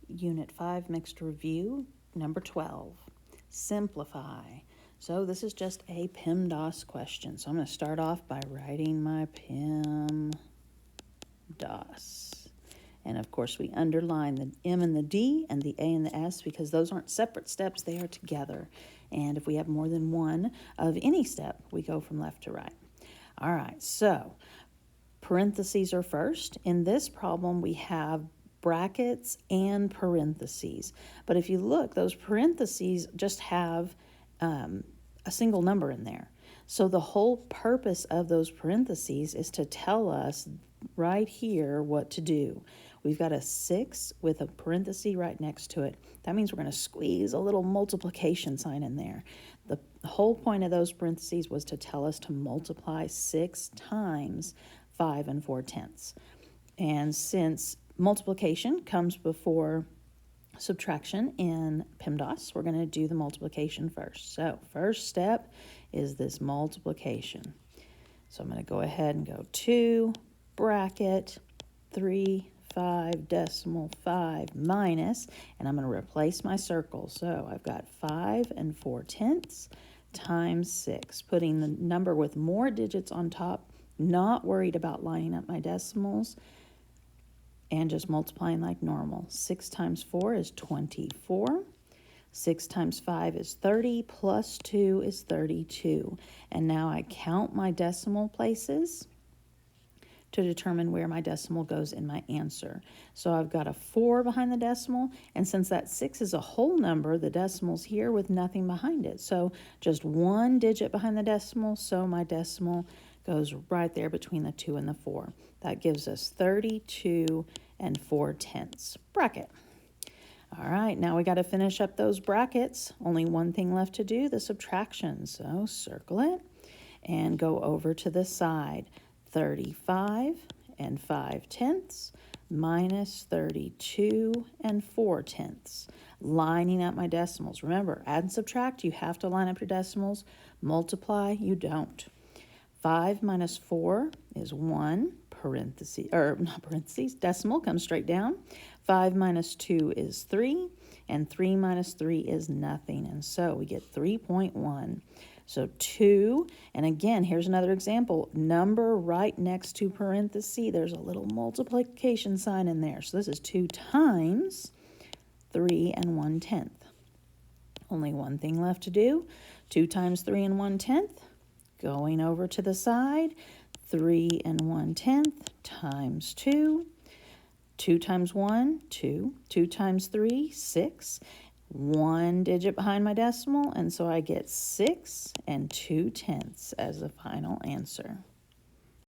Unit 5 Mixed Review, number 12, Simplify. So this is just a PEMDAS question. So I'm going to start off by writing my PEMDAS. And of course we underline the M and the D and the A and the S because those aren't separate steps, they are together. And if we have more than one of any step, we go from left to right. All right, so parentheses are first. In this problem, we have brackets and parentheses. But if you look, those parentheses just have a single number in there. So the whole purpose of those parentheses is to tell us right here what to do. We've got a 6 with a parenthesis right next to it. That means we're going to squeeze a little multiplication sign in there. The whole point of those parentheses was to tell us to multiply 6 times 5 4/10. And since multiplication comes before subtraction in PEMDAS, we're going to do the multiplication first. So first step is this multiplication. So I'm going to go ahead and go 2 bracket 3 5 decimal 5 minus, and I'm going to replace my circle. So I've got 5 4/10 times 6, putting the number with more digits on top, not worried about lining up my decimals, and just multiplying like normal. 6 times 4 is 24. 6 times 5 is 30, plus 2 is 32. And now I count my decimal places to determine where my decimal goes in my answer. So I've got a 4 behind the decimal, and since that 6 is a whole number, the decimal's here with nothing behind it. So just one digit behind the decimal, so my decimal goes right there between the 2 and the 4. That gives us 32 4/10. Bracket. All right, now we got to finish up those brackets. Only one thing left to do, the subtraction. So circle it and go over to the side. 35 5/10 minus 32 4/10. Lining up my decimals. Remember, add and subtract, you have to line up your decimals. Multiply, you don't. 5 minus 4 is 1, parentheses, or not parentheses, decimal comes straight down. 5 minus 2 is 3, and 3 minus 3 is nothing. And so we get 3.1. So 2, and again, here's another example. Number right next to parenthesis, there's a little multiplication sign in there. So this is 2 times 3 1/10. Only one thing left to do. 2 times 3 1/10. Going over to the side, 3 1/10 times 2. 2 times 1, 2. 2 times 3, 6. One digit behind my decimal, and so I get 6 2/10 as the final answer.